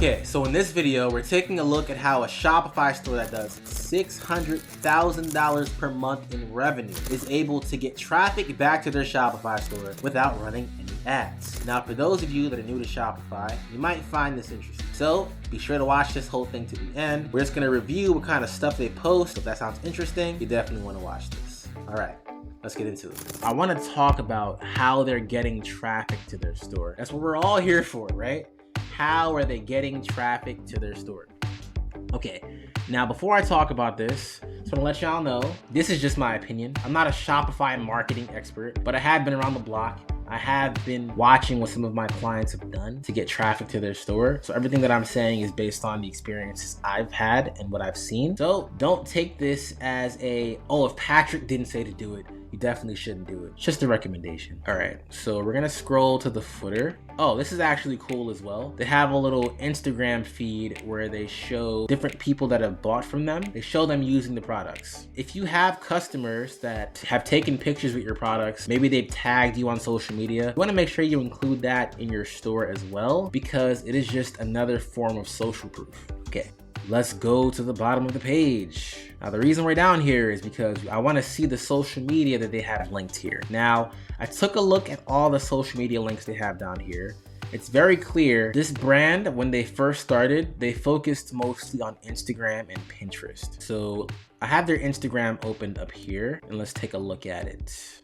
Okay, so in this video, we're taking a look at how a Shopify store that does $600,000 per month in revenue is able to get traffic back to their Shopify store without running any ads. Now, for those of you that are new to Shopify, you might find this interesting. So be sure to watch this whole thing to the end. We're just gonna review what kind of stuff they post. If that sounds interesting, you definitely wanna watch this. All right. Let's get into it. I want to talk about how they're getting traffic to their store. That's what we're all here for, right? How are they getting traffic to their store? Okay, now before I talk about this, I just want to let y'all know, this is just my opinion. I'm not a Shopify marketing expert, but I have been around the block. I have been watching what some of my clients have done to get traffic to their store. So everything that I'm saying is based on the experiences I've had and what I've seen. So don't take this as if Patrick didn't say to do it, you definitely shouldn't do it. It's just a recommendation. All right, so we're gonna scroll to the footer. Oh, this is actually cool as well. They have a little Instagram feed where they show different people that have bought from them. They show them using the products. If you have customers that have taken pictures with your products, maybe they've tagged you on social media, you wanna make sure you include that in your store as well, because it is just another form of social proof. Okay. Let's go to the bottom of the page. Now, the reason we're down here is because I want to see the social media that they have linked here. Now, I took a look at all the social media links they have down here. It's very clear this brand, when they first started, they focused mostly on Instagram and Pinterest. So I have their Instagram opened up here, and let's take a look at it.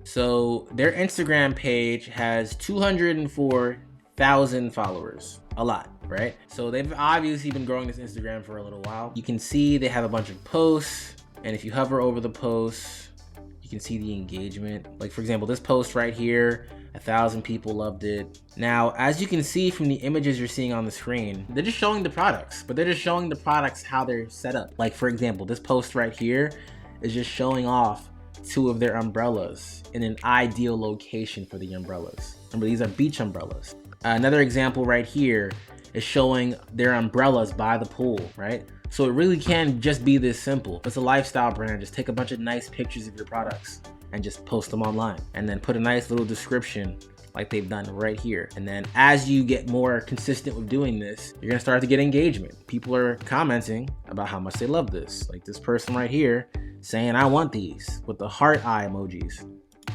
So their Instagram page has 204,000 followers. A lot, right? So they've obviously been growing this Instagram for a little while. You can see they have a bunch of posts, and if you hover over the posts, you can see the engagement. Like, for example, this post right here, 1,000 people loved it. Now, as you can see from the images you're seeing on the screen, they're just showing the products, but they're just showing the products how they're set up. Like, for example, this post right here is just showing off 2 of their umbrellas in an ideal location for the umbrellas. Remember, these are beach umbrellas. Another example right here is showing their umbrellas by the pool, right? So it really can just be this simple. It's a lifestyle brand. Just take a bunch of nice pictures of your products and just post them online, and then put a nice little description like they've done right here. And then as you get more consistent with doing this, you're gonna start to get engagement. People are commenting about how much they love this. Like this person right here saying, I want these, with the heart eye emojis.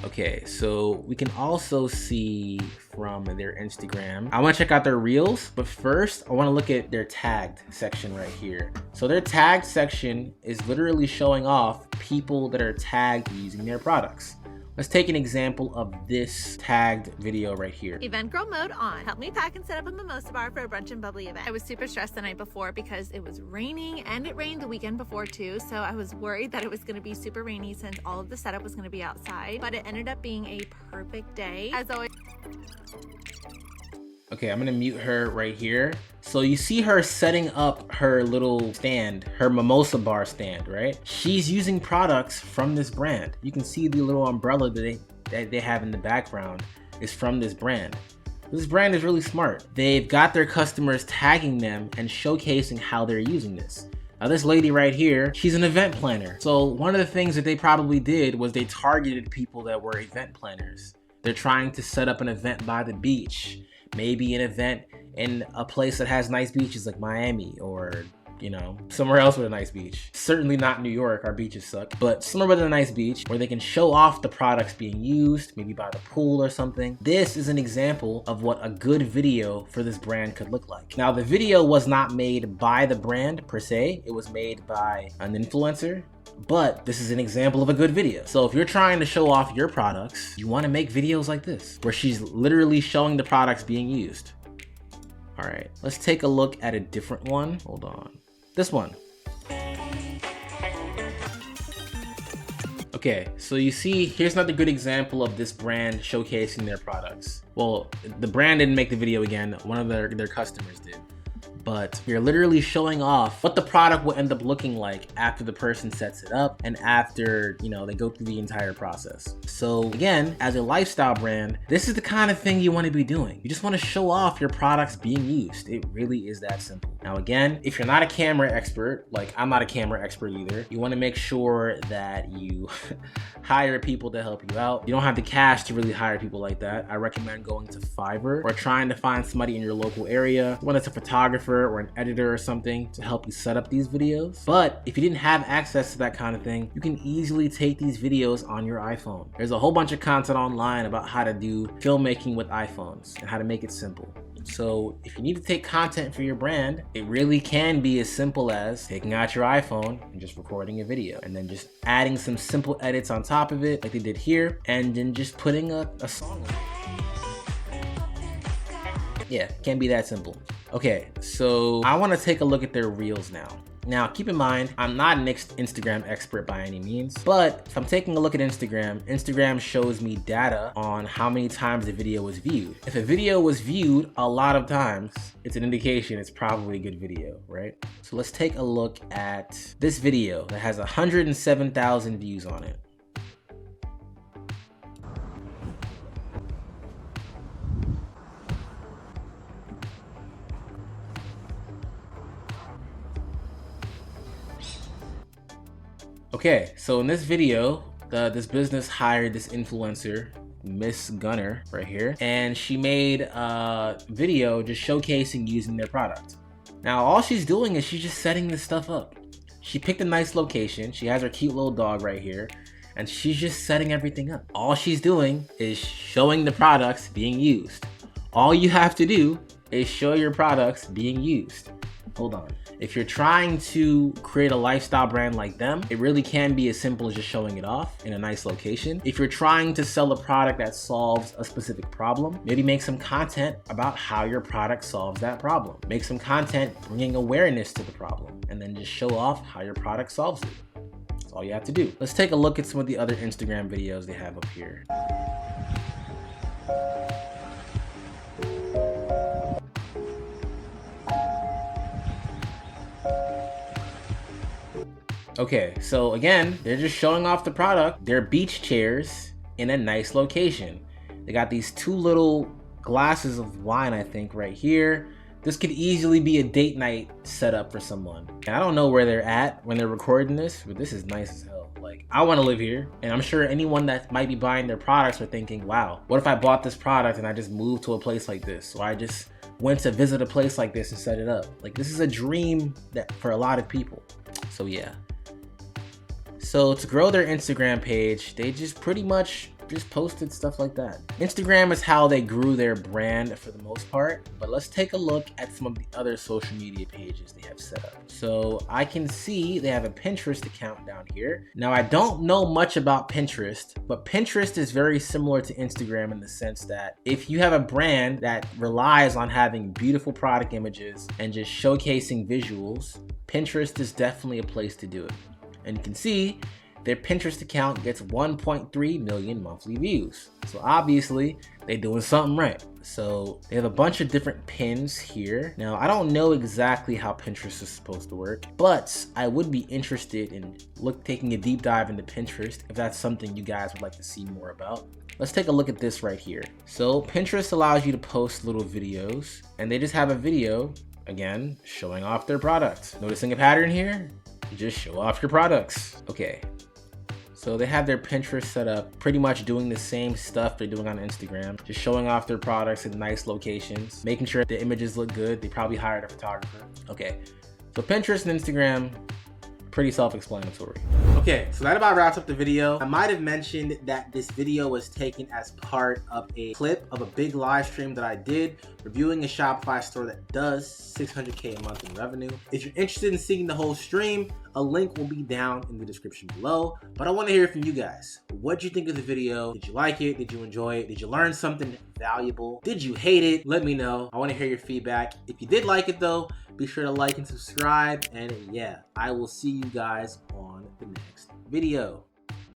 Okay, so we can also see from their Instagram. I want to check out their reels, but first I want to look at their tagged section right here. So their tagged section is literally showing off people that are tagged using their products. Let's take an example of this tagged video right here. Event girl mode on. Help me pack and set up a mimosa bar for a brunch and bubbly event. I was super stressed the night before because it was raining, and it rained the weekend before too. So I was worried that it was gonna be super rainy since all of the setup was gonna be outside, but it ended up being a perfect day. As always. Okay, I'm gonna mute her right here. So you see her setting up her little stand, her mimosa bar stand, right? She's using products from this brand. You can see the little umbrella that they have in the background is from this brand. This brand is really smart. They've got their customers tagging them and showcasing how they're using this. Now this lady right here, she's an event planner. So one of the things that they probably did was they targeted people that were event planners. They're trying to set up an event by the beach. Maybe an event in a place that has nice beaches like Miami, or somewhere else with a nice beach. Certainly not New York, our beaches suck, but somewhere with a nice beach where they can show off the products being used, maybe by the pool or something. This is an example of what a good video for this brand could look like. Now, the video was not made by the brand per se, it was made by an influencer, but this is an example of a good video. So if you're trying to show off your products, you want to make videos like this, where she's literally showing the products being used. All right, let's take a look at a different one. Hold on. This one. Okay, so you see, here's another good example of this brand showcasing their products. Well, the brand didn't make the video again, one of their customers did. but you're literally showing off what the product will end up looking like after the person sets it up and after, you know, they go through the entire process. So again, as a lifestyle brand, this is the kind of thing you want to be doing. You just want to show off your products being used. It really is that simple. Now again, if you're not a camera expert, like I'm not a camera expert either, you want to make sure that you hire people to help you out. You don't have the cash to really hire people like that. I recommend going to Fiverr or trying to find somebody in your local area, whether it's a photographer or an editor or something, to help you set up these videos. But if you didn't have access to that kind of thing, you can easily take these videos on your iPhone. There's a whole bunch of content online about how to do filmmaking with iPhones and how to make it simple. So if you need to take content for your brand, it really can be as simple as taking out your iPhone and just recording a video and then just adding some simple edits on top of it like they did here, and then just putting a song on it. Yeah, it can be that simple. Okay, so I want to take a look at their reels now. Now, keep in mind, I'm not an Instagram expert by any means, but if I'm taking a look at Instagram, Instagram shows me data on how many times the video was viewed. If a video was viewed a lot of times, it's an indication it's probably a good video, right? So let's take a look at this video that has 107,000 views on it. Okay, so in this video, this business hired this influencer, Miss Gunner, right here, and she made a video just showcasing using their product. Now, all she's doing is she's just setting this stuff up. She picked a nice location. She has her cute little dog right here, and she's just setting everything up. All she's doing is showing the products being used. All you have to do is show your products being used. Hold on. If you're trying to create a lifestyle brand like them, it really can be as simple as just showing it off in a nice location. If you're trying to sell a product that solves a specific problem, maybe make some content about how your product solves that problem. Make some content bringing awareness to the problem, and then just show off how your product solves it. That's all you have to do. Let's take a look at some of the other Instagram videos they have up here. Okay, so again, they're just showing off the product. They're beach chairs in a nice location. They got these two little glasses of wine, I think, right here. This could easily be a date night setup for someone. And I don't know where they're at when they're recording this, but this is nice as hell. Like, I want to live here, and I'm sure anyone that might be buying their products are thinking, wow, what if I bought this product and I just moved to a place like this? Or I just went to visit a place like this and set it up. Like, this is a dream that for a lot of people. So yeah. So to grow their Instagram page, they just pretty much just posted stuff like that. Instagram is how they grew their brand for the most part, but let's take a look at some of the other social media pages they have set up. So I can see they have a Pinterest account down here. Now, I don't know much about Pinterest, but Pinterest is very similar to Instagram in the sense that if you have a brand that relies on having beautiful product images and just showcasing visuals, Pinterest is definitely a place to do it. And you can see their Pinterest account gets 1.3 million monthly views. So obviously they're doing something right. So they have a bunch of different pins here. Now, I don't know exactly how Pinterest is supposed to work, but I would be interested in taking a deep dive into Pinterest if that's something you guys would like to see more about. Let's take a look at this right here. So Pinterest allows you to post little videos, and they just have a video, again, showing off their product. Noticing a pattern here? Just show off your products. Okay, so they have their Pinterest set up pretty much doing the same stuff they're doing on Instagram, just showing off their products in nice locations, making sure the images look good. They probably hired a photographer. Okay, so Pinterest and Instagram, pretty self-explanatory. Okay, so that about wraps up the video. I might have mentioned that this video was taken as part of a clip of a big live stream that I did reviewing a Shopify store that does 600K a month in revenue. If you're interested in seeing the whole stream, a link will be down in the description below. But I want to hear from you guys. What'd you think of the video? Did you like it? Did you enjoy it? Did you learn something valuable? Did you hate it? Let me know. I want to hear your feedback. If you did like it though, be sure to like and subscribe. And yeah, I will see you guys on the next video.